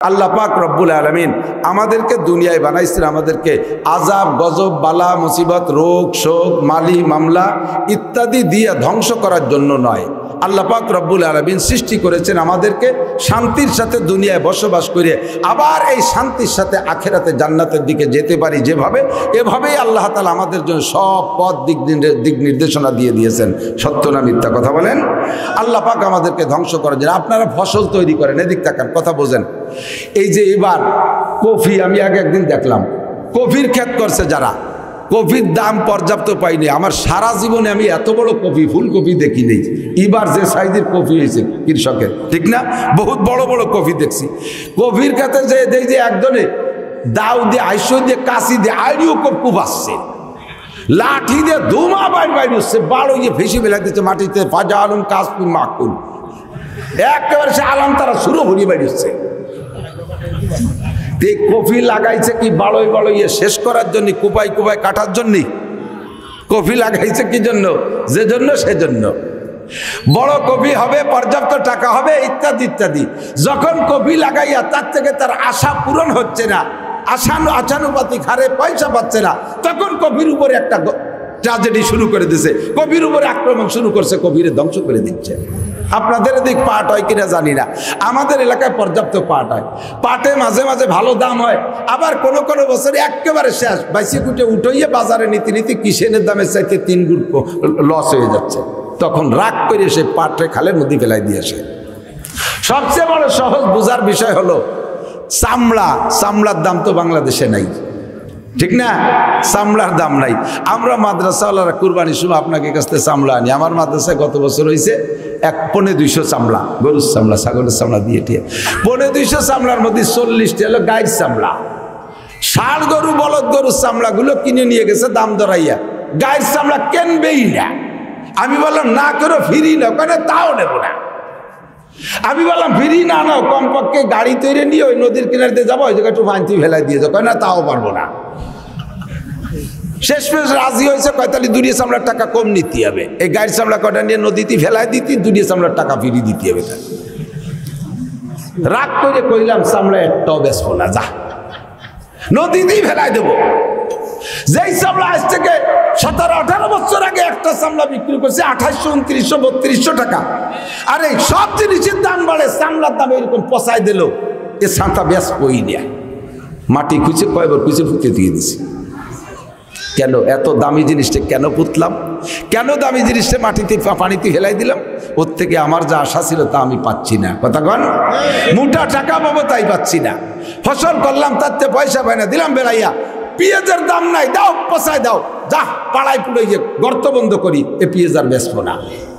আল্লাহ পাক রব্বুল আলামিন আমাদেরকে দুনিয়ায় বানাইছেন আমাদেরকে আযাব গজব বালা মুসিবত রোগ শোক মালি মামলা ইত্যাদি দিয়ে ধ্বংস করার জন্য নয়। আল্লাহ পাক রব্বুল আলামিন সৃষ্টি করেছেন আমাদেরকে শান্তির সাথে দুনিয়ায় বসবাস করে আবার এই শান্তির সাথে আখিরাতে জান্নাতের দিকে যেতে পারি যেভাবে, এভাবেই আল্লাহ তাআলা আমাদের জন্য সব পথ দিক নির্দেশনা দিয়ে দিয়েছেন। সত্য না মিথ্যা কথা বলেন? আল্লাহ পাক আমাদেরকে ধ্বংস করার জন্য আপনারা ফসল তৈরি করেন, এদিক তাকান, কথা বোঝেন। এই যে এবার কফি, আমি একদিন দেখলাম কফির ক্ষেত করছে যারা, কফির দাম পর্যাপ্ত পাইনি। আমার সারা জীবনে আমি এত বড় কফি ফুলকপি দেখি নেই। এবার যে সাইজের কফি হয়েছে কৃষকের, ঠিক না, বহুত বড় বড় কফি দেখছি। কফির ক্ষেতে যে দেখি যে একজনে দাও দিয়ে আইসো দিয়ে কাশি দিয়ে আইডিও কপ্পু বাসছে, লাঠি দিয়ে ধুমা বাইর হচ্ছে, বাড়ো গিয়ে ভেসে বেলা দিচ্ছে মাটিতে, ফাজা আলম কাশপুর মাকুল একেবারে সে আলাম তারা শুরু ভরিয়ে বাইর হচ্ছে। কফি লাগাইছে কি বাড়ই বাড়ইয়ে শেষ করার জন্য, কুপাই কুপাই কাটার জন্য কফি লাগাইছে কি জন্য? যে জন্য সেজন্য বড় কফি হবে, পর্যাপ্ত টাকা হবে, ইত্যাদি ইত্যাদি। যখন কফি লাগাইয়া তার থেকে তার আশা পূরণ হচ্ছে না, আশানুপাতিক হারে পয়সা পাচ্ছে না, তখন কফির উপরে একটা ট্র্যাজেডি শুরু করে দিছে, কফির উপরে আক্রমণ শুরু করছে, কফিরে ধ্বংস করে দিচ্ছে। আপনাদের এদিক পাট হয় কিনা জানি না, আমাদের এলাকায় পর্যাপ্ত পাট হয়। পাটে মাঝে মাঝে ভালো দাম হয়, আবার কোনো কোনো বছরে একেবারে শেষ বাইসে কুটে উঠাইয়ে বাজারে নীতি কিষেনের দামের চাইতে 3 গুণ লস হয়ে যাচ্ছে। তখন রাগ করে সে পাটে খালের মধ্যে ফেলাই দিয়ে আসে। সবচেয়ে বড় সহজ বোঝার বিষয় হলো চামড়ার দাম তো বাংলাদেশে নাই, ঠিক না? চামড়ার দাম নাই। আমরা মাদ্রাসাওয়ালারা কুরবানির সময় আপনাকে কাছ থেকে চামড়া আনি। আমার মাদ্রাসায় গত বছর হয়েছে 1,200 চামড়া, গরুর চামড়া ছাগলের চামড়া দিয়ে টিয়ে 250 চামড়ার মধ্যে 40টা হলো গাইর চামড়া। ষাঁড় গরু বলদ গরুর চামড়াগুলো কিনে নিয়ে গেছে দাম ধরাইয়া, গাইর চামড়া কেনবেই না। আমি বললাম না করো, ফিরি নাও, কেন তাও নেব না। আমি বললাম ফিরি না নাও, কমপক্ষে গাড়ি তৈরি নিয়ে ওই নদীর কিনারে যাবো, ওই জায়গায় একটু ফাঁকি ফেলাই দিয়ে যাও, না তাও পারবো না। শেষমেশ রাজি হয়েছে, কয়তালি দুনিয়া চামড়ার টাকা কম নিতে হবে, এই গাড়ির চামড়া কটা নিয়ে নদীতে ফেলাই দিতে, দুনিয়া চামড়ার টাকা ফিরিয়ে দিতে হবে। রাগ করে কইলাম চামড়া একটাও বেচবো না, যা নদীতেই ফেলাই দেবো। যেই চামড়া আজ থেকে 17-18 বছর আগে একটা চামড়া বিক্রি করছে 2800, 2900, 3200 টাকা। আর এই সব জিনিসের দাম বাড়ে, চামড়ার দাম এরকম পচাই দিল, এ সাঁতা ব্যাস বই নেয়া মাটি খুঁজে কয়বার খুঁজে ফুটে দিয়ে দিছি। কেন এত দামি জিনিসটা কেন পুতলাম? কেন দামি জিনিসটা মাটিতে পানিতে ফেলাই দিলাম? ওর থেকে আমার যা আশা ছিল তা আমি পাচ্ছি না। কথা কন, মোটা টাকা পাবো তাই পাচ্ছি না। ফসল করলাম তাতে পয়সা পাই না, দিলাম বেড়াইয়া। পেঁয়াজের দাম নাই, দাও পচাই দাও, যা পাড়ায় পুড়ে গিয়ে গর্ত বন্ধ করি, এ পেঁয়াজ আর বেচবো না।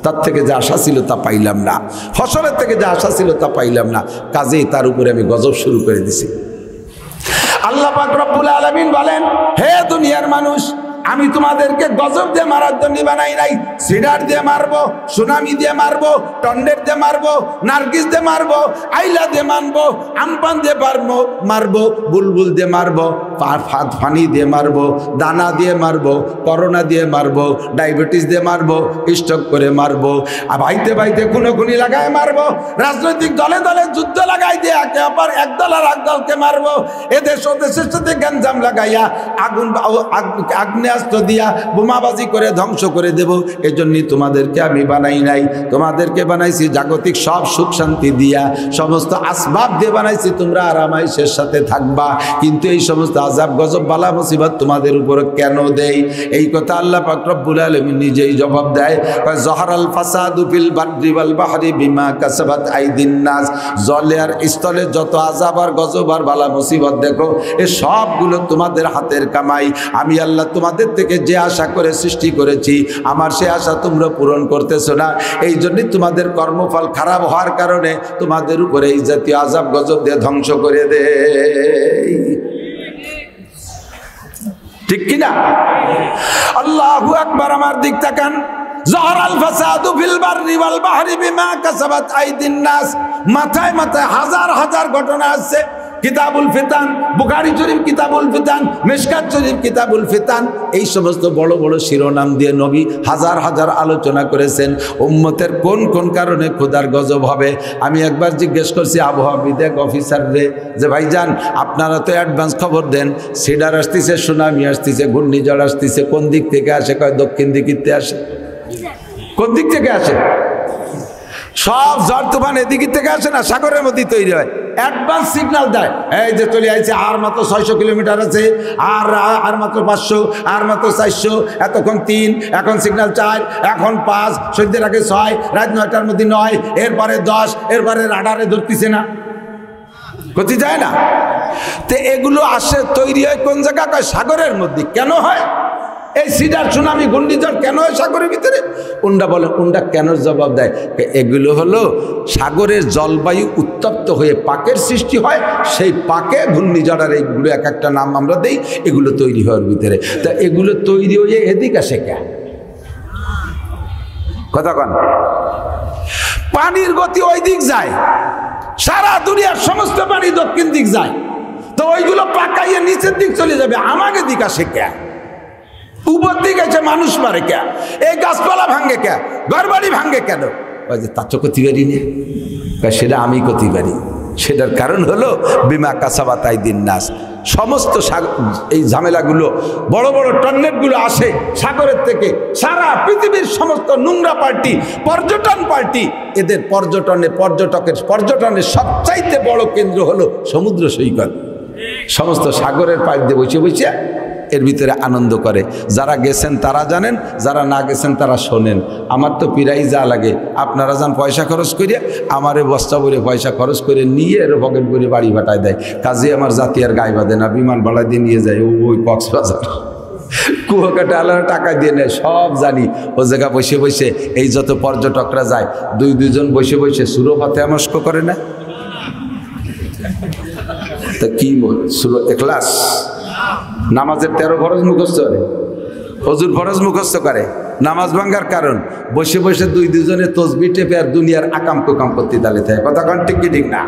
তার থেকে যা আশা ছিল তা পাইলাম না, ফসলের থেকে যা আশা ছিল তা পাইলাম না, কাজেই তার উপরে আমি গজব শুরু করে দিছি। আল্লাহ পাক রব্বুল আলামিন বলেন, হে দুনিয়ার মানুষ, আমি তোমাদেরকে গজব দিয়ে মারার জন্য বানাই নাই। সিডার দিয়ে মারবো, সুনামি দিয়ে মারবো, টন্ডের দিয়ে মারবো, নার্গিস দিয়ে মারবো, আইলা দিয়ে মারবো, আমপান দিয়ে মারবো, বুলবুল দিয়ে মারবো, ফানি দিয়ে মারবো, দানা দিয়ে মারবো, করোনা দিয়ে মারবো, ডায়াবেটিস দিয়ে মারবো, স্ট্রোক করে মারবো, আর বাইতে খুনোখুনি লাগায় মারবো, রাজনৈতিক দলে দলে যুদ্ধ লাগাই দিয়ে একে অপর এক দল আর এক দলকে মারবো, এদেশ ওদেশের সাথে গঞ্জাম লাগাইয়া আগ্নেয়াস্ত্র দিয়া বোমাবাজি করে ধ্বংস করে দেব। এজন্যই তোমাদেরকে আমি বানাই নাই, তোমাদেরকে বানাইছি জাগতিক সব সুখ শান্তি দিয়া, সমস্ত আসবাব দিয়ে বানাইছি, তোমরা আরামাইশের সাথে থাকবা। কিন্তু এই সমস্ত আযাব গজব বালা মুসিবত তোমাদের উপর কেন দেই? এই কথা আল্লাহ পাক রব্বুল আলামিন নিজেই জবাব দেয়। জহরাল ফাসাদু ফিল বাররি ওয়াল বাহরি বিমা কাসাবাত আইদিন নাস। জলে আর স্থলে যত আযাব আর গজব আর বালা মুসিবত দেখো, এ সবগুলো তোমাদের হাতের কামাই। আমি আল্লাহ তোমাদের থেকে যে আশা করে সৃষ্টি করেছি, আমার সে আশা তোমরা পূরণ করতেছো না। এই জন্যই তোমাদের কর্মফল খারাপ হওয়ার কারণে তোমাদের উপরে এই জাতীয় আযাব গজব দিয়ে ধ্বংস করে দেয়। ঠিক কিনা? আল্লাহু আকবার। আমার দিক তাকান। জহরাল ফাসাদু ফিল বাররি ওয়াল বাহরি বিমা কাসাবাত আইদিন নাস। মাথায় মাথায় হাজার হাজার ঘটনা আছে। কিতাবুল ফিতান, বুখারী শরীফ কিতাবুল ফিতান, মিশকাত শরীফ কিতাবুল ফিতান, এই সমস্ত বড় বড় শিরোনাম দিয়ে নবী হাজার হাজার আলোচনা করেছেন উম্মতের কোন কোন কারণে ক্ষুধার গজব হবে। আমি একবার জিজ্ঞেস করছি আবহাওয়াবিদ অফিসাররে যে ভাইজান আপনারা তো অ্যাডভান্স খবর দেন, সিডার আসতেছে, সুনামি আসতেছে, ঘূর্ণিঝড় আসতেছে, কোন দিক থেকে আসে? কয় দক্ষিণ দিকে আসে। কোন দিক থেকে আসে? সব ঝড় তুফান এদিক থেকে আসে না, সাগরের মধ্যে তৈরি হয়। অ্যাডভান্স সিগন্যাল দেয়, এই যে চলে আসছে, আর মাত্র 600 কিলোমিটার আছে, আর মাত্র 500, আর মাত্র 400, এতক্ষণ 3, এখন সিগন্যাল 4, এখন 5, সন্ধ্যের আগে 6, রাত 9টার মধ্যে 9, এরপরে 10, এরপরে রাডারে ধরতেছে না, গতি যায় না। তো এগুলো আসে তৈরি হয় কোন জায়গা? কয় সাগরের মধ্যে। কেন হয় এই সিডার সুনামি ঘূর্ণিঝড়? কেন হয় সাগরের ভিতরে? উন্ডা বলে, উন্ডা কেন জবাব দেয়, এগুলো হলো সাগরের জলবায়ু উত্তপ্ত হয়ে পাকের সৃষ্টি হয়, সেই পাকে ঘূর্ণিঝড় আর এইগুলো এক একটা নাম আমরা দেই, এগুলো তৈরি হওয়ার ভিতরে। তা এগুলো তৈরি হয়ে এদিক আসে কে? কথা কন। পানির গতি ওই দিক যায়, সারা দুনিয়ার সমস্ত পানি দক্ষিণ দিক যায়, তো ওইগুলো পাকাইয়ে নিচের দিক চলে যাবে, আমাকে দিক আসে কে? উপর দিকে আছে মানুষ মারে কে? এই গাছপালা ভাঙ্গে কে? ঘরবাড়ি ভাঙ্গে কেন? তা তো করতে পারি না, সেটা আমি করতে পারি। সেটার কারণ হলো বিমা কাসাবাত আইদিন নাস। সমস্ত এই ঝামেলাগুলো, বড় বড় টর্নেডোগুলো আসে সাগরের থেকে। সারা পৃথিবীর সমস্ত নোংরা পার্টি, পর্যটন পার্টি, এদের পর্যটনের সবচাইতে বড় কেন্দ্র হলো সমুদ্র সৈকত। সমস্ত সাগরের পাড় দিয়ে বসে বসে এর ভিতরে আনন্দ করে। যারা গেছেন তারা জানেন, যারা না গেছেন তারা শোনেন। আমার তো পিরাই যা লাগে, আপনারা যান পয়সা খরচ করিয়া, আমারে বস্তা ভরে পয়সা খরচ করে নিয়ে এর পকেট করে বাড়ি ভাটায় দেয়। কাজে আমার জাতি আর গায়ে বাঁধে না, বিমান ভাড়া দিয়ে নিয়ে যায় ওই কক্সবাজার, কুয়াকাটা আলাদা টাকা দিয়ে নেয়, সব জানি। ও জায়গা বসে বসে এই যত পর্যটকরা যায়, দুজন বসে বসে সুরো ফাতে মস্ক করে না, তা কি সুরো এখলাস, নামাজের 13 ফরজ মুখস্থ করে, হজুর ফরজ মুখস্থ করে। নামাজ ভাঙ্গার কারণ বসে বসে দুজনে তসবি টেপে আর দুনিয়ার আকাম কুকাম করতে তালে থাকে। কথা কন ঠিক কি ঠিক না?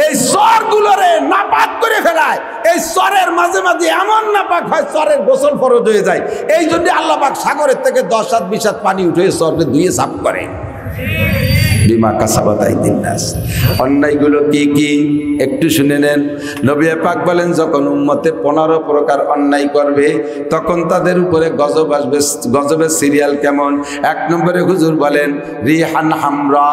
এই স্বর গুলোরে নাপাক করে ফেলায়। এই স্বরের মাঝে মাঝে এমন নাপাক হয়, স্বরের গোসল ফরজ হয়ে যায়। এই জন্য আল্লাহ পাক সাগরের থেকে 10 হাত 20 হাত পানি উঠে স্বরকে ধুয়ে সাফ করে। বিমা কাসাবাত আইদিন নাস। অন্যায়গুলো কি কি একটু শুনে নেন। নবী পাক বলেন, যখন উম্মতে 15 প্রকার অন্যায় করবে তখন তাদের উপরে গজব আসবে। গজবের সিরিয়াল কেমন? 1 নম্বরে হুজুর বলেন রিহান হামরা,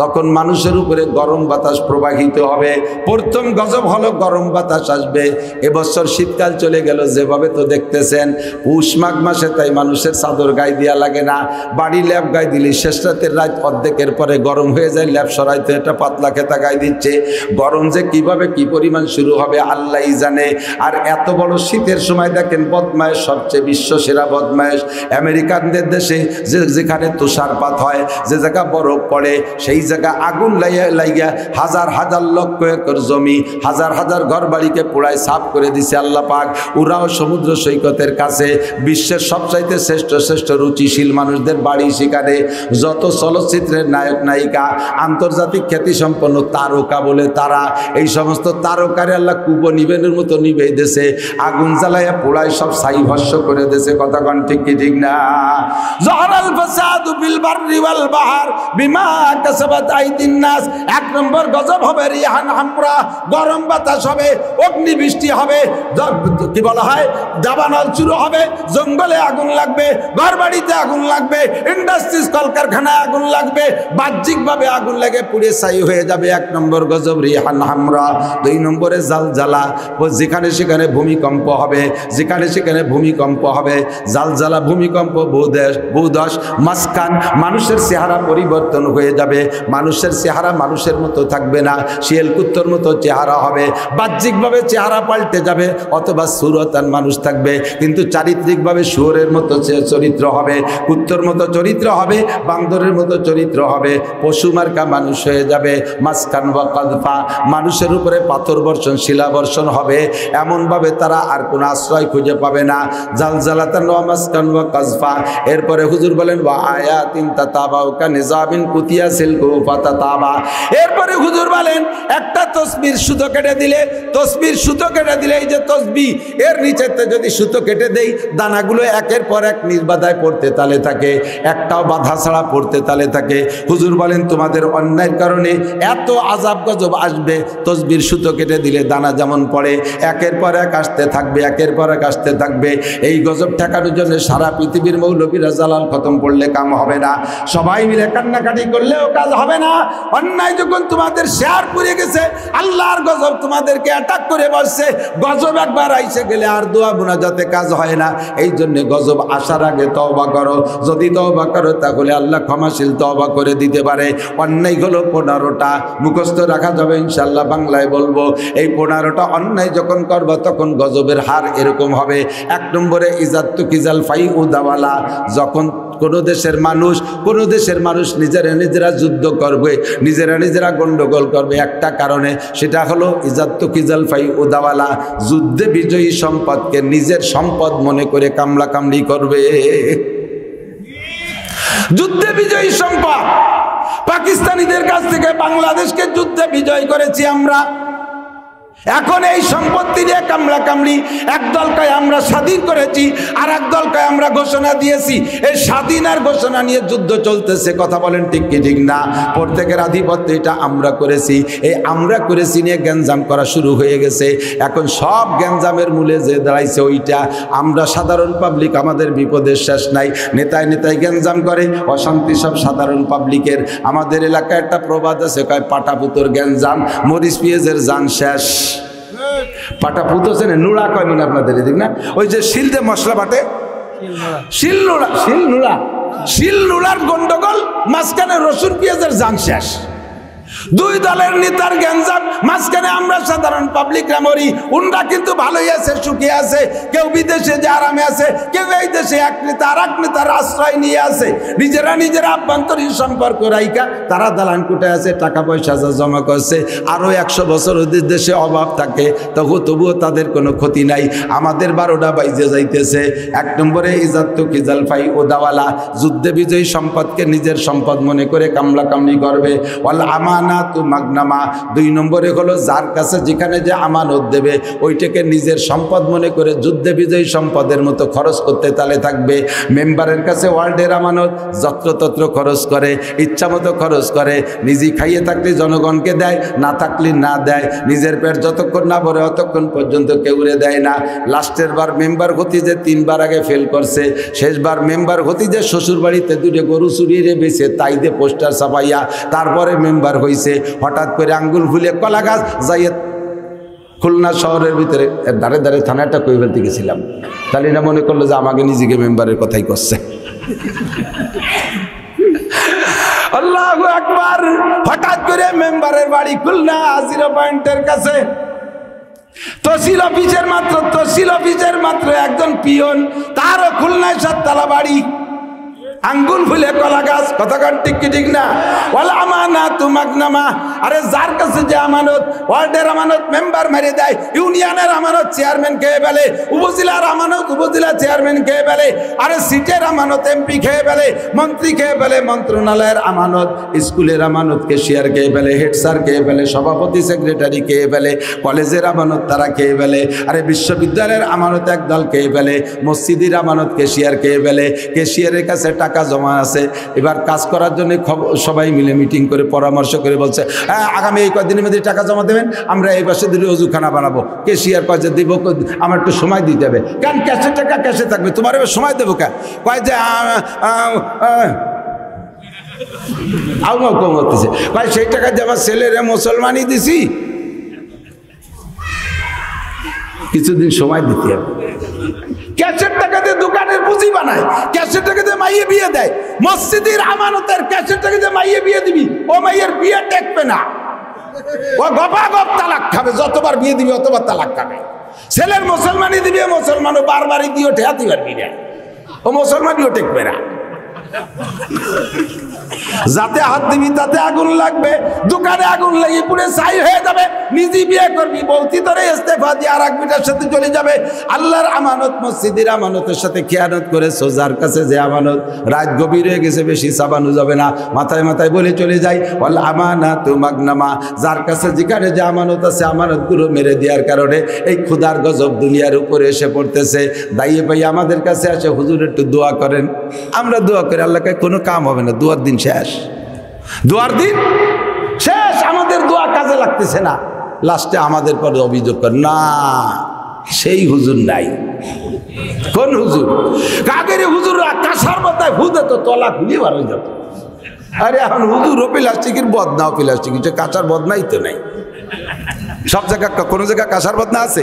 তখন মানুষের উপরে গরম বাতাস প্রবাহিত হবে। প্রথম গজব হলো গরম বাতাস আসবে। এবছর শীতকাল চলে গেল, যেভাবে তো দেখতেছেন পৌষ মাঘ মাসে, তাই মানুষের চাদর গায়ে দেওয়া লাগে না, বাড়ি ল্যাপ গায়ে দিলে শেষ রাতের রাত অর্ধেকের পরে গরম হয়ে যায়, ল্যাপ সরাইতে একটা পাতলা খেতা গায়ে দিচ্ছে। গরম যে কিভাবে কি পরিমাণ শুরু হবে আল্লাহই জানে। আর এত বড় শীতের সময় দেখেন বদমায়েশ, সবচেয়ে বিশ্ব সেরা বদমায়েশ আমেরিকানদের দেশে, যেখানে তুষারপাত হয়, যে জায়গা বরফ পড়ে, সেই জায়গা আগুন লাইয়া হাজার হাজার লক্ষ একর জমি, হাজার হাজার ঘর বাড়িকে পোড়ায় সাফ করে দিছে আল্লাহ পাক। ওরাও সমুদ্র সৈকতের কাছে, বিশ্বের সবচাইতে শ্রেষ্ঠ শ্রেষ্ঠ রুচিশীল মানুষদের বাড়ি, সেখানে যত চলচ্চিত্রের নায়ক নায়িকা, আন্তর্জাতিক খ্যাতিসম্পন্ন তারকা বলে তারা, এই সমস্ত তারকারে আল্লাহ কুব নিবেনের মতো নিবে দেশে, আগুন জ্বালাইয়া পোড়ায় সব ছাই ভস্য করে দেশে। কথা কন ঠিক কি ঠিক না? জহরাল ফাসাদু বিল বাররি ওয়াল বাহর বিমা কাসাবাত আইদিন নাস। 1 নম্বর গজব হবে রিহান হামরা, গরম বাতাস হবে, অগ্নি বৃষ্টি হবে, কি বলা হয় দাবানল শুরু হবে, জঙ্গলে আগুন লাগবে, ঘর বাড়িতে আগুন লাগবে, ইন্ডাস্ট্রিজ কলকারখানায় আগুন লাগবে, বাহ্যিকভাবে আগুন লেগে পুড়ে ছাই হয়ে যাবে। 1 নম্বর গজব রিহান হামরা। 2 নম্বরে জালজালা, যেখানে সেখানে ভূমিকম্প হবে, যেখানে সেখানে ভূমিকম্প হবে, জালজালা ভূমিকম্প, ভূধস, মাসকান, মানুষের চেহারা পরিবর্তন হয়ে যাবে, মানুষের চেহারা মানুষের মতো থাকবে না, শিয়াল কুত্তর মতো চেহারা হবে, বাহ্যিকভাবে চেহারা পাল্টে যাবে, অথবা সুরতান মানুষ থাকবে কিন্তু চারিত্রিকভাবে শুয়োরের মতো চরিত্র হবে, কুত্তর মতো চরিত্র হবে, বান্দরের মতো চরিত্র হবে, পশু মার্কা মানুষ হয়ে যাবে। মাসকান ওয়া কাযফা, মানুষের উপরে পাথর বর্ষণ, শিলা বর্ষণ হবে, এমনভাবে তারা আর কোনো আশ্রয় খুঁজে পাবে না। জালজালাতান ওয়া মাসকান ওয়া কাযফা। এরপরে হুজুর বলেন ওয়া আয়াতিন তাতাবাউকা নিজামিন কুতিয়া সিলকু ফাতাতাবা। এরপরে হুজুর বলেন একটা তসবির সুতো কেটে দিলে, তসবির সুতো কেটে দিলে, এই যে তসবি এর নিচেতে যদি সুতো কেটে দেই, দানাগুলো একের পর এক নির্বাধায় পড়তে তালে থাকে, একটাও বাধা ছাড়া পড়তে তালে থাকে। হুজুর বলেন তোমাদের অন্যায়ের কারণে এত আযাব গজব আসবে, তসবির সুতো কেটে দিলে দানা যেমন পড়ে একের পর এক আসতে থাকবে, একের পর এক আসতে থাকবে। এই গজব ঠেকানোর জন্য সারা পৃথিবীর মৌলবীরা জালাল খতম পড়লে কাম হবে না, সবাই মিলে কান্নাকাটি করলেও কাজ হবে না। অন্যায় যখন তোমাদের শেয়ার করে গেছে, আল্লাহর গজব তোমাদেরকে অ্যাটাক করে বসছে, গজব একবার আইসে গেলে আর দোয়া মুনাজাতে কাজ হয় না। এই জন্য গজব আসার আগে তওবা করো, যদি তওবা করো তাহলে আল্লাহ ক্ষমাশীল, তওবা করে দিতে পারে। অন্যায় হলো 15টা, মুখস্থ রাখা যাবে ইনশাল্লাহ, বাংলায় বলবো। এই 15টা অন্যায় যখন করবো তখন গজবের হার এরকম হবে। 1 নম্বরে ইজাত্তু কিজাল ফাই উদাওয়ালা, যখন কোনো দেশের মানুষ নিজেরা যুদ্ধ করবে, নিজেরা গন্ডগোল করবে একটা কারণে, সেটা হলো ইজাত্তু কিজাল ফাই উদাওয়ালা, যুদ্ধে বিজয়ী সম্পদকে নিজের সম্পদ মনে করে কামলা কামড়ি করবে। যুদ্ধে বিজয়ী সম্পদ, পাকিস্তানিদের কাছ থেকে বাংলাদেশকে যুদ্ধে বিজয় করেছি আমরা, এখন এই সম্পত্তি নিয়ে কামলা কামড়ি। একদল কয় আমরা স্বাধীন করেছি, আর একদল কয় আমরা ঘোষণা দিয়েছি। এই স্বাধীন আর ঘোষণা নিয়ে যুদ্ধ চলতেছে, কথা বলেন ঠিক কি ঠিক না? প্রত্যেকের আধিপত্য এটা আমরা করেছি, এই আমরা করেছি নিয়ে গ্যাঞ্জাম করা শুরু হয়ে গেছে। এখন সব গ্যাঞ্জামের মূলে যে দাঁড়াইছে ওইটা আমরা সাধারণ পাবলিক, আমাদের বিপদের শেষ নাই। নেতায় গ্যাঞ্জাম করে, অশান্তি সব সাধারণ পাবলিকের। আমাদের এলাকায় একটা প্রবাদ আছে, কয় পাটাপুতোর গ্যাঞ্জাম, মরিচ পেঁয়াজের জান শেষ। পাটাপুতো চেনে, নুড়া কয় মনে আপনাদের এদিক না? ওই যে শিল দিয়ে মশলা বাটে, শিলনোড়ার গন্ডগোল, মাঝখানে রসুন পেঁয়াজের জান শেষ। দুই দলের নেতার গ্যাঞ্জাম, মাঝখানে আমরা সাধারণ পাবলিকরা মরি। উনরা কিন্তু ভালোই আছে, সুখী আছে, কেউ বিদেশে যে আরামে আছে, কেউ এই দেশে এক নেতা আর এক নেতার আশ্রয় নিয়ে আছে। নিজেরা আভ্যন্তরীণ সম্পর্ক রাইকা তারা দালান কুটায় আছে, টাকা পয়সা জমা করছে। আরও 100 বছর ওদের দেশে অভাব থাকে, তবুও তাদের কোনো ক্ষতি নাই। আমাদের 12টা বাইজে যাইতেছে। 1 নম্বরে ইজাত্তু কিজাল ফাই ওদাওয়ালা, যুদ্ধে বিজয়ী সম্পদকে নিজের সম্পদ মনে করে কামলা কামড়ি করবে। ওয়াল আমানাতু মাগনামা, 2 নম্বরে হলো যার কাছে যেখানে যে আমানত দেবে ওইটাকে নিজের সম্পদ মনে করে যুদ্ধে বিজয়ী সম্পদের মতো খরচ করতে তালে থাকবে। মেম্বারের কাছে ওয়ার্ল্ডের আমানত, যত্রতত্র খরচ করে, ইচ্ছা মতো খরচ করে। নিজে খাইয়ে থাকলে জনগণকে দেয়, না থাকলে না দেয়। নিজের পেট যতক্ষণ না ভরে অতক্ষণ পর্যন্ত কেউরে দেয় না। লাস্টের বার মেম্বার হতি যে 3 বার আগে ফেল করছে, শেষবার মেম্বার হতি যে শ্বশুর বাড়িতে 2টা গরু চুরিয়ে বেছে তাই দিয়ে পোস্টার ছাপাইয়া তারপরে মেম্বার হয়েছে। হঠাৎ করে আঙ্গুল ফুলে কলা গাছ যাইয়ে খুলনা শহরের ভিতরে ধারে ধারে থানাটা কই ফেলতে গেছিলাম, তাহলে না মনে করলো যে আমাকে নিজেকে মেম্বারের কথাই করছে। আল্লাহু আকবার। হঠাৎ করে মেম্বারের বাড়ি খুলনা 0 পয়েন্টের কাছে, তহসিল অফিসের মাত্র একজন পিয়ন, তারও খুলনায় 7 তলা বাড়ি, আঙ্গুল ফুলে কলা গাছ, কথাকার ঠিক কি ঠিক না? ওয়ালা আমানাতু মাগনামা, আরে যার কাছে যে আমানত, ওয়ার্ডের আমানত মেম্বার মেরে দেয়, ইউনিয়নের আমানত চেয়ারম্যান খেয়ে ফেলে, উপজেলার আমানত উপজেলা চেয়ারম্যান খেয়ে ফেলে, আরে সিটের আমানত এমপি খেয়ে ফেলে, মন্ত্রী খেয়ে ফেলে, মন্ত্রণালয়ের আমানত, স্কুলের আমানত ক্যাশিয়ার খেয়ে ফেলে, হেড স্যার খেয়ে ফেলে, সভাপতি সেক্রেটারি খেয়ে ফেলে, কলেজের আমানত তারা খেয়ে ফেলে, আরে বিশ্ববিদ্যালয়ের আমানত একদল খেয়ে ফেলে, মসজিদের আমানত ক্যাশিয়ার খেয়ে ফেলে। ক্যাশিয়ারের কাছে টাকা জমা আছে, এবার কাজ করার জন্য সবাই মিলে মিটিং করে পরামর্শ করে বলছে আগামী এই কয়েকদিনের মধ্যে টাকা জমা দেবেন, আমরা এই পাশে দিলে অজুখানা বানাবো। ক্যাশিয়ার কয় যে দিব, আমার একটু সময় দিতে হবে। কেন ক্যাশের টাকা ক্যাশে থাকবে, তোমার এবার সময় দেবো কেন? কয় যে কম হতেছে, কয় সেই টাকা যে আমার ছেলেরে মুসলমানই দিছি, কিছুদিন সময় দিতে হবে। ক্যাশের টাকা দিয়ে দোকানের পুঁজি বানায়, ক্যাশের টাকা দিয়ে মাইয়ে বিয়ে দেয়। মসজিদের আমানতের ক্যাশের টাকা দিয়ে মাইয়ে বিয়ে দিবি, ও মাইয়ের বিয়ে টেকবে না, ও গপাগপ তালাক খাবে, যতবার বিয়ে দিবি অতবার তালাক খাবে। ছেলের মুসলমানই দিবি, মুসলমানও বারবারই দিও ঠেয়াতে পারবি না, ও মুসলমানিও টেকবে না। যাতে হাত দিবি তাতে আগুন লাগবে, দোকানে আগুন লেগে পুরে ছাই হয়ে যাবে, নিজে বিয়ে করবি, বৌতি ধরে ইস্তেফা দিয়ে আর এক বিটার সাথে চলে যাবে। আল্লাহর আমানত, মসজিদের আমানতের সাথে খেয়ানত করেছো, যার কাছে যে আমানত, রাত গভীর হয়ে গেছে, বেশি চাবানো যাবে না, মাথায় মাথায় বলে চলে যাই ওয়াল আমানাতু মাগনামা, যার কাছে যেখানে যে আমানত আছে আমানতগুলো মেরে দেওয়ার কারণে এই ক্ষুধার গজব দুনিয়ার উপরে এসে পড়তেছে। দাইয়ে ভাই আমাদের কাছে আসে, হুজুর একটু দোয়া করেন। আমরা দোয়া করি, আল্লাহকে কোনো কাম হবে না, দোয়ার দিন শেষ, দোয়ার দিন শেষ, আমাদের দোয়া কাজে লাগতেছে না। লাস্টে আমাদের পরে অভিযোগ করে, না সেই হুজুর নাই। কোন হুজুর? কাগের হুজুর কাঁসার বদায় হুদে তো তলা খুলিয়ে বার হয়ে যেত। আরে এখন হুজুর ও প্লাস্টিকের বদনাও প্লাস্টিক, কাঁচার বদনাই তো নাই। সব জায়গা কোনো জায়গায় কাঁসার বদনা আছে?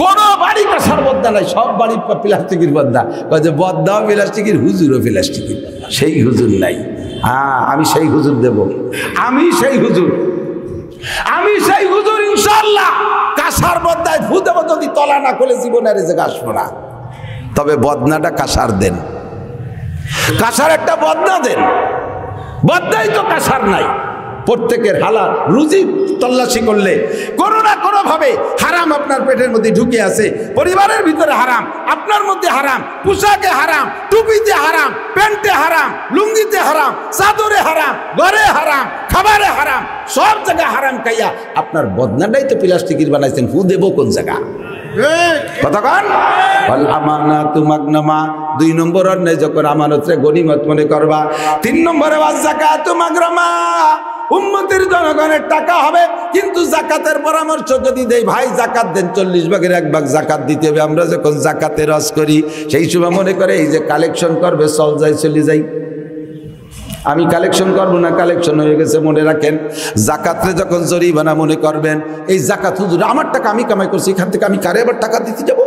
কোন বাড়ি কাঁসার বদনা নাই, সব বাড়ি প্লাস্টিকের বদনা। যে বদনাও প্লাস্টিকের, হুজুরও প্লাস্টিকের, সেই হুজুর নাই। হ্যাঁ, আমি সেই হুজুর দেব, আমি সেই হুজুর, আমি সেই হুজুর ইনশাআল্লাহ। কাঁসার বদনায় ফু দেব, যদি তলা না খুলে জীবনে আর জায়গা আসবো না। তবে বদনাটা কাঁসার দেন, কাঁসার একটা বদনা দেন, বদনাই তো কাঁসার নাই। প্রত্যেকের হালাল রুজি তল্লাশি করলে কোনো না কোনো ভাবে হারাম আপনার পেটের মধ্যে ঢুকে আছে। পরিবারের ভিতরে হারাম, আপনার মধ্যে হারাম, পোশাকে হারাম, টুপিতে হারাম, প্যান্টে হারাম, লুঙ্গিতে হারাম, চাদরে হারাম, ঘরে হারাম, খাবারে হারাম, সব জায়গায় হারাম খাইয়া আপনার বদনাটাই তো প্লাস্টিকের বানাইছেন, ফু দেব কোন জায়গা? কতক্ষণ? আমানাতু মাগনামা, 2 নম্বর অন্যায় যখন আমানতরে গনিমত মনে করবা। 3 নম্বরে যাকাতু মাগরামা, উম্মতের জনগণের টাকা হবে, কিন্তু জাকাতের পরামর্শ যদি দেই, ভাই জাকাত দেন, 40 ভাগের 1 ভাগ জাকাত দিতে হবে। আমরা যখন জাকাতে রস করি সেই সময় মনে করে এই যে কালেকশন করবে, চল যাই চলে যাই, আমি কালেকশন করবো না, কালেকশন হয়ে গেছে। মনে রাখেন, জাকাতরে যখন জরিমানা মনে করবেন, এই জাকাত হুজুর আমার টাকা আমি কামাই করছি, এখান থেকে আমি কারে আবার টাকা দিতে যাবো,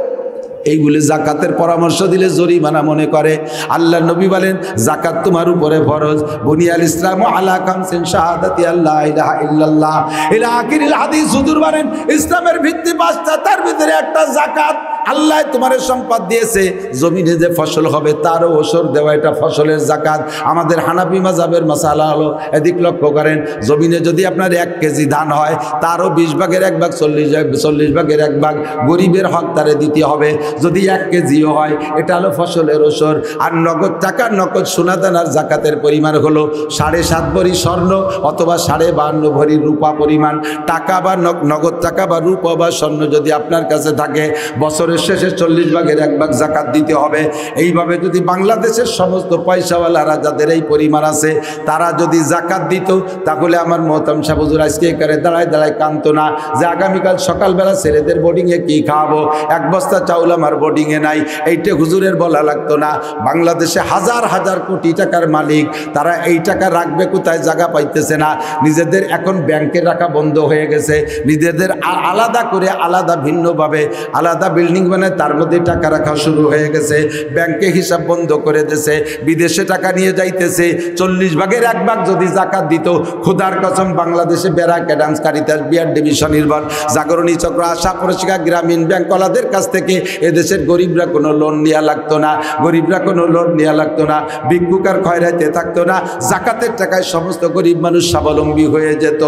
এইগুলি জাকাতের পরামর্শ দিলে জরিমানা মনে করে। আল্লাহ নবী বলেন, জাকাত তোমার উপরে ফরজ। বুনিয়াল ইসলামু আলা খামসিন, শাহাদাতি আল্লা ইলাহা ইল্লাল্লাহ ইলা আখিরিল হাদিস। হুজুর বলেন, ইসলামের ভিত্তি 5টা, তার ভিতরে একটা জাকাত। আল্লাহ তোমার সম্পদ দিয়েছে, জমিনে যে ফসল হবে তারও ওসর দেওয়া, এটা ফসলের জাকাত। আমাদের হানাফি মাযহাবের মাসালা হলো, এদিক লক্ষ্য করেন, জমিনে যদি আপনার 1 কেজি ধান হয়, তারও 20 ভাগের 1 ভাগ, 40 ভাগের 1 ভাগ গরিবের হক তারে দিতে হবে। যদি 1 কেজিও হয়, এটা হলো ফসলের ওসর। আর নগদ টাকা, নগদ সোনা দানার জাকাতের পরিমাণ হলো 7.5 ভরি স্বর্ণ অথবা 52.5 ভরি রূপা পরিমাণ। টাকা বা নগদ টাকা বা রূপা বা স্বর্ণ যদি আপনার কাছে থাকে, বছরের শেষে 40 ভাগের 1 ভাগ জাকাত দিতে হবে। এইভাবে যদি বাংলাদেশের সমস্ত পয়সাওয়ালারা যাদের এই পরিমাণ আছে, তারা যদি জাকাত দিত, তাহলে আমার মোহতারাম সাহেব হুজুর আজকে করে দাঁড়ায় দাঁড়ায় কাঁদতো না যে আগামীকাল সকালবেলা ছেলেদের বোর্ডিংয়ে কি খাওয়াবো, 1 বস্তা চাউল আমার বোর্ডিংয়ে নাই। এইটা হুজুরের বলা লাগতো না। বাংলাদেশে হাজার হাজার কোটি টাকার মালিক, তারা এই টাকা রাখবে কোথায়, জায়গা পাইতেছে না। নিজেদের এখন ব্যাংকে রাখা বন্ধ হয়ে গেছে, নিজেদের আলাদা করে, আলাদা ভিন্নভাবে আলাদা বিল্ডিং মানে তার মধ্যে টাকা রাখা শুরু হয়ে গেছে। ব্যাংকে হিসাব বন্ধ করে দিয়েছে, বিদেশে টাকা নিয়ে যাইতেছে। 40 ভাগের 1 ভাগ যদি জাকাত দিত, খোদার কসম বাংলাদেশে BRAC, ADAMS, Caritas, BR DB, Swanirvar, Jagorani চক্র, আশা পরিষেবা, গ্রামীণ ব্যাংক ওয়ালাদের কাছ থেকে এদেশের গরিবরা কোনো লোন নেওয়া লাগতো না, গরিবরা কোনো লোন নেওয়া লাগতো না, ভিক্ষুকার খয়রাইতে থাকতো না। জাকাতের টাকায় সমস্ত গরিব মানুষ স্বাবলম্বী হয়ে যেত।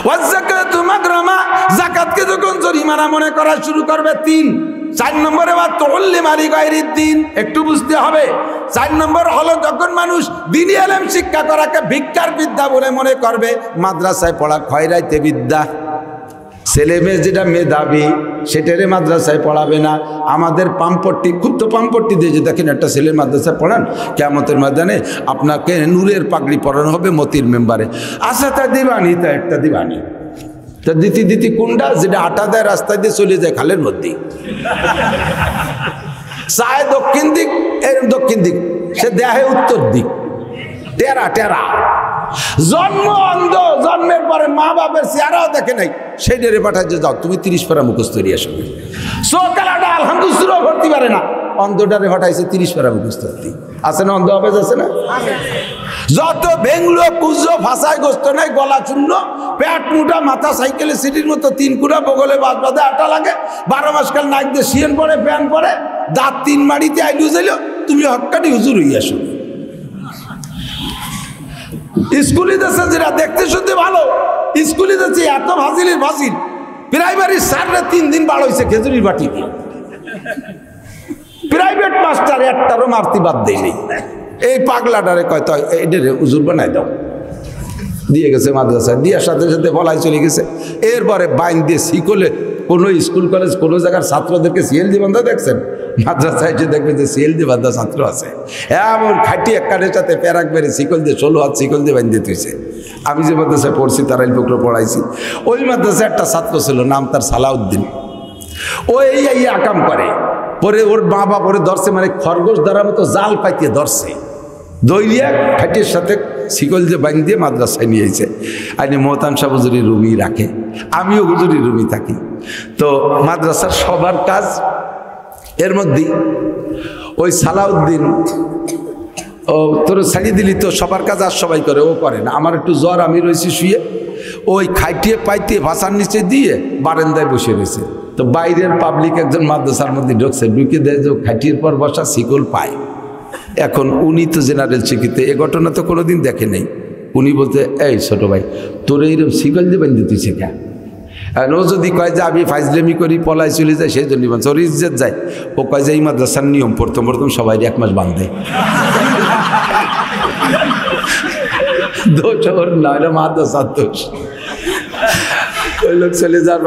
ওয়াযাকাতু মাগরামা, জাকাতকে যখন জরিমানা মনে করা শুরু করবে। 4 নম্বরে দিন, একটু বুঝতে হবে। 4 নম্বর হলো যখন মানুষ দ্বীনি ইলম শিক্ষা করাকে ভিক্ষার বিদ্যা বলে মনে করবে। মাদ্রাসায় পড়া খয়রাইতে বিদ্যা, ছেলে মেয়ে যেটা মেধাবী সেটারে মাদ্রাসায় পড়াবে না। আমাদের পাম্পট্টি, খুব তো পাম্পট্টি দিয়ে যে দেখেন একটা ছেলের মাদ্রাসায় পড়ান, কিয়ামতের ময়দানে আপনাকে নূরের পাগড়ি পরানো হবে মতির মেম্বারে। আচ্ছা, তা দিবানি, তা একটা দিবানি, তা দিতি কুন্ডা যেটা আটা দেয় রাস্তায় দিয়ে চলে যায় খালের মধ্যে, চায় দক্ষিণ দিক, এর দক্ষিণ দিক, সে দেহে উত্তর দিক, টেরা টেরা। জন্ম অন্ধ, জন্মের পরে মা বাপের চেহারাও দেখে নাই, সেই ডেরে পাঠায় যে যাও তুমি 30 পারা মুখস্থ দিয়ে আসবে। সকালাটা আলহামদুলিল্লাহ ভর্তি পারে না, অন্ধটারে হটাইছে 30 পারা মুখস্থ। আছে না অন্ধ হবে, আছে না? যত ভেংলো কুজো ফাঁসায় গোস্ত নাই, গলা চূর্ণ, পেট মুটা, মাথা সাইকেলে সিটির মতো 3 কুড়া, বগলে বাদ বাদে আটা লাগে, 12 মাস কাল নাক দিয়ে শিয়েন পরে, প্যান পরে, দাঁত 3 মাড়িতে আইলু যাইল, তুমি হক্কাটি হুজুর হইয়া আসো। স্কুলে যাচ্ছে যেটা দেখতে শুনতে ভালো, স্কুলে যাচ্ছে এত ভাজিলের ভাজিল, প্রাইমারি স্যাররা 3 দিন বাড় হয়েছে খেজুরির বাটি দিয়ে। প্রাইভেট মাস্টার একটারও মারতি বাদ দেয়নি। এই পাগলাটারে কয় তো এইটারে উজুর বানাই দাও, দিয়ে গেছে মাদ্রাসায়, দিয়ার সাথে সাথে বলাই চলে গেছে। এরপরে বাইন দিয়ে শিকলে কোনো স্কুল কলেজ কোনো জায়গার ছাত্রদেরকে সিএলজি বান্ধা দেখছেন, মাদ্রাসায় এসে দেখবে যে সিএলজি বান্ধা ছাত্র আছে, এমন খাটি এক কাঠের সাথে প্যারাক বেড়ে শিকল দিয়ে 16 হাত শিকল দিয়ে বান্ধে তুইছে। আমি যে মাদ্রাসায় পড়ছি তারাইল পুকুরে পড়াইছি, ওই মাদ্রাসায় একটা ছাত্র ছিল, নাম তার সালাউদ্দিন। ও এই আকাম করে, পরে ওর মা বাপ ওরে ধরছে, মানে খরগোশ ধরার মতো জাল পাইতে ধরছে, দইলিয়া খাটির সাথে শিকল দিয়ে বাইন দিয়ে মাদ্রাসায় নিয়ে এসে আইনি মোহতান সাহেব হুজুরি রুমি রাখে, আমিও হুজুরি রুমি থাকি। তো মাদ্রাসার সবার কাজ, এর মধ্যেই ওই সালাউদ্দিন ও তোর ছাড়িয়ে দিলি তো সবার কাজ আর সবাই করে, ও করে না। আমার একটু জ্বর, আমি রয়েছি শুয়ে, ওই খাইটিয়ে পাইতে ভাষার নিচে দিয়ে বারান্দায় বসে রয়েছে। তো বাইরের পাবলিক একজন মাদ্রাসার মধ্যে ঢুকছে, ঢুকে দেয় যে খাইটির পর বসা শিকল পায়। এখন উনি তো জেনারেল শিক্ষিত, এ ঘটনা তো কোনোদিন দেখে নেই। উনি বলতে, এই ছোট ভাই তোর এইরকম শিকল দেবেন দিতে শেখা, ও যদি কয় যে আমি ফাইজলেমি করি পলাই চলে যায় সেই জন্য বলছে, ওর ইজ্জত যায়। ও কয় যে এই মাদ্রাসার নিয়ম প্রথম সবাই 1 মাস বাঁধে। দোষ ওর নয়, মাদ্রাসার দোষ। ওই লোক চলে যার